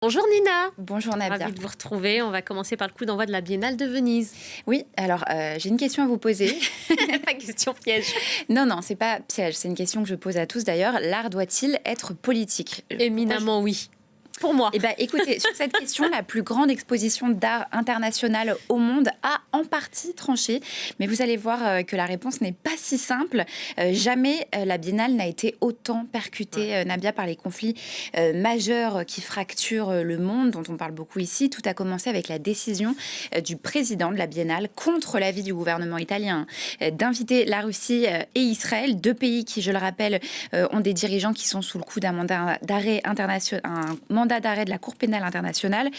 Bonjour Nina. Bonjour Nabia. Ravie de vous retrouver. On va commencer par le coup d'envoi de la Biennale de Venise. Oui, alors j'ai une question à vous poser. Pas question piège. Non, c'est pas piège, c'est une question que je pose à tous d'ailleurs. L'art doit-il être politique? Éminemment oui. Pour moi. Eh bien, écoutez, sur cette question, la plus grande exposition d'art international au monde a en partie tranché. Mais vous allez voir que la réponse n'est pas si simple. Jamais la Biennale n'a été autant percutée, Nabia, par les conflits majeurs qui fracturent le monde, dont on parle beaucoup ici. Tout a commencé avec la décision du président de la Biennale, contre l'avis du gouvernement italien, d'inviter la Russie et Israël, deux pays qui, je le rappelle, ont des dirigeants qui sont sous le coup d'un mandat d'arrêt international, un mandat d'arrêt de la Cour pénale internationale.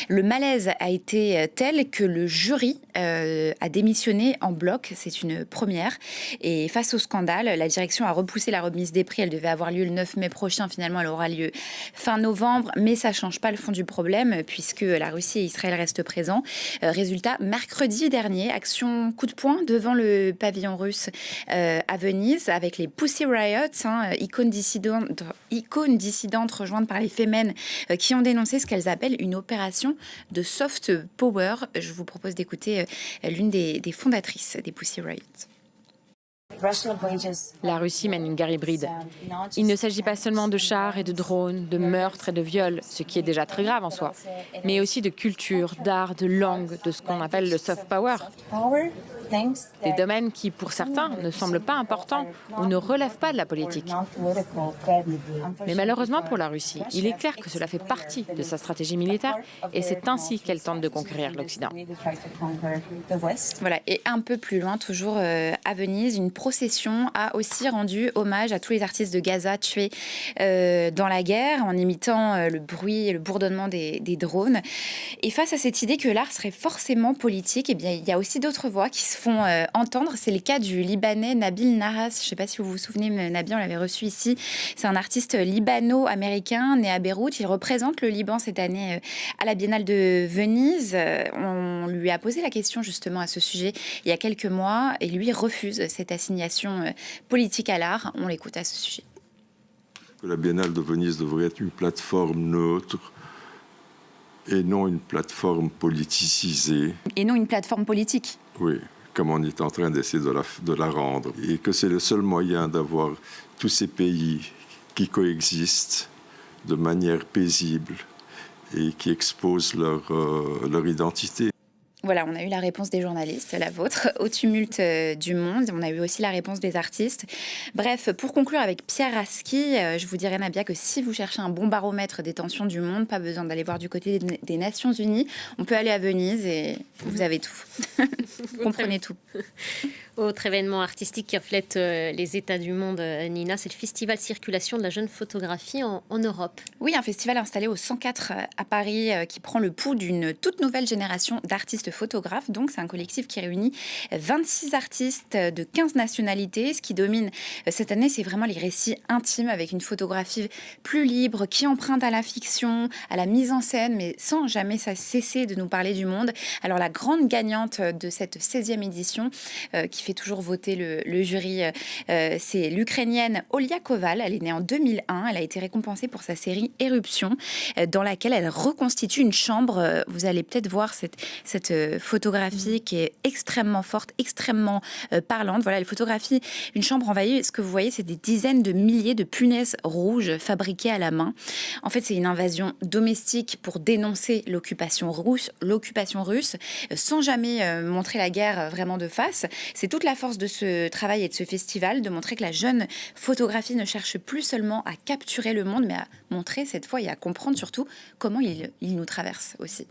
Le malaise a été tel que le jury a démissionné en bloc. C'est une première. Et face au scandale, la direction a repoussé la remise des prix. Elle devait avoir lieu le 9 mai prochain. Finalement, elle aura lieu fin novembre. Mais ça ne change pas le fond du problème puisque la Russie et Israël restent présents. Résultat, mercredi dernier, action coup de poing devant le pavillon russe à Venise avec les Pussy Riots, icônes dissidentes rejointes par les Femen qui ont dénoncé ce qu'elles appellent une opération de soft power. Je vous propose d'écouter l'une des fondatrices des Pussy Riots. La Russie mène une guerre hybride. Il ne s'agit pas seulement de chars et de drones, de meurtres et de viols, ce qui est déjà très grave en soi, mais aussi de culture, d'art, de langue, de ce qu'on appelle le soft power. Des domaines qui, pour certains, ne semblent pas importants ou ne relèvent pas de la politique. Mais malheureusement pour la Russie, il est clair que cela fait partie de sa stratégie militaire et c'est ainsi qu'elle tente de conquérir l'Occident. Voilà, et un peu plus loin, toujours à Venise, une procession a aussi rendu hommage à tous les artistes de Gaza tués dans la guerre en imitant le bruit et le bourdonnement des drones. Et face à cette idée que l'art serait forcément politique, eh bien, il y a aussi d'autres voix qui se font entendre. C'est le cas du Libanais Nabil Narras. Je ne sais pas si vous vous souvenez, mais Nabil, on l'avait reçu ici. C'est un artiste libano-américain né à Beyrouth. Il représente le Liban cette année à la Biennale de Venise. On lui a posé la question justement à ce sujet il y a quelques mois et lui refuse cette assignation politique à l'art. On l'écoute à ce sujet. Que la Biennale de Venise devrait être une plateforme neutre et non une plateforme politisée. Et non une plateforme politique. Oui, comme on est en train d'essayer de la rendre. Et que c'est le seul moyen d'avoir tous ces pays qui coexistent de manière paisible et qui exposent leur identité. Voilà, on a eu la réponse des journalistes, la vôtre, au tumulte du monde. On a eu aussi la réponse des artistes. Bref, pour conclure avec Pierre Rasky, je vous dirais, Nabia, que si vous cherchez un bon baromètre des tensions du monde, pas besoin d'aller voir du côté des Nations Unies. On peut aller à Venise et vous avez tout. Vous comprenez tout. Autre événement artistique qui reflète les états du monde, Nina, c'est le Festival Circulation de la jeune photographie en Europe. Oui, un festival installé au 104 à Paris qui prend le pouls d'une toute nouvelle génération d'artistes photographes. Donc, c'est un collectif qui réunit 26 artistes de 15 nationalités. Ce qui domine cette année, c'est vraiment les récits intimes avec une photographie plus libre qui emprunte à la fiction, à la mise en scène, mais sans jamais cesser de nous parler du monde. Alors, la grande gagnante de cette 16e édition, qui fait toujours voter le jury, c'est l'Ukrainienne Olia Koval. Elle est née en 2001. Elle a été récompensée pour sa série Éruption, dans laquelle elle reconstitue une chambre. Vous allez peut-être voir cette photographie qui est extrêmement forte, extrêmement parlante. Voilà, elle photographie une chambre envahie. Ce que vous voyez, c'est des dizaines de milliers de punaises rouges fabriquées à la main. En fait, c'est une invasion domestique pour dénoncer l'occupation russe, sans jamais montrer la guerre vraiment de face. C'est toute la force de ce travail et de ce festival, de montrer que la jeune photographie ne cherche plus seulement à capturer le monde, mais à montrer cette fois et à comprendre surtout comment il nous traverse aussi.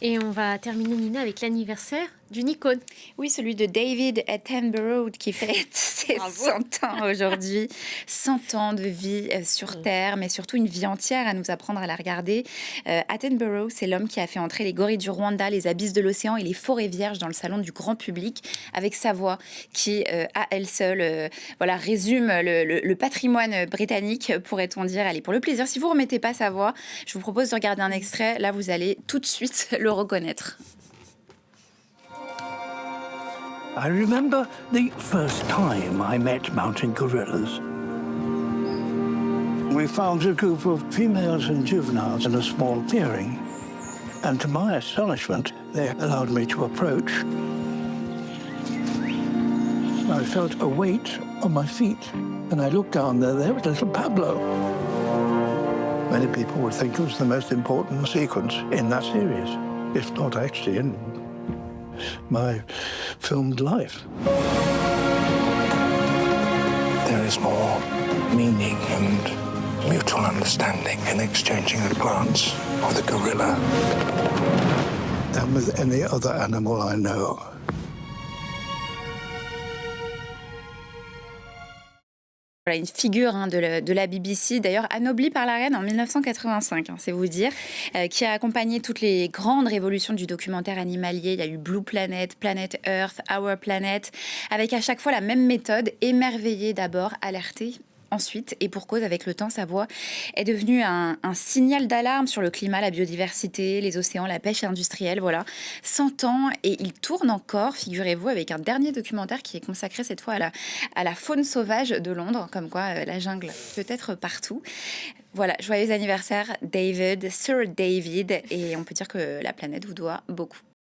Et on va terminer, Nina, avec l'anniversaire d'une icône. Oui, celui de David Attenborough qui fête ses 100 ans aujourd'hui. 100 ans de vie sur Terre, mais surtout une vie entière à nous apprendre à la regarder. Attenborough, c'est l'homme qui a fait entrer les gorilles du Rwanda, les abysses de l'océan et les forêts vierges dans le salon du grand public, avec sa voix qui, à elle seule, résume le patrimoine britannique, pourrait-on dire. Allez, pour le plaisir, si vous ne remettez pas sa voix, je vous propose de regarder un extrait. Là, vous allez tout de suite le reconnaître. I remember the first time I met mountain gorillas. we found a group of females and juveniles in a small clearing. And to my astonishment, they allowed me to approach. I felt a weight on my feet, and I looked down there was little Pablo. Many people would think it was the most important sequence in that series, if not actually in my filmed life. There is more meaning and mutual understanding in exchanging a glance with a gorilla than with any other animal I know. Voilà, une figure de la BBC, d'ailleurs anoblie par la reine en 1985, c'est vous dire, qui a accompagné toutes les grandes révolutions du documentaire animalier. Il y a eu Blue Planet, Planet Earth, Our Planet, avec à chaque fois la même méthode, émerveiller d'abord, alerter ensuite, et pour cause, avec le temps, sa voix est devenue un signal d'alarme sur le climat, la biodiversité, les océans, la pêche industrielle, voilà. 100 ans, et il tourne encore, figurez-vous, avec un dernier documentaire qui est consacré cette fois à la faune sauvage de Londres, comme quoi la jungle peut être partout. Voilà, joyeux anniversaire David, Sir David, et on peut dire que la planète vous doit beaucoup.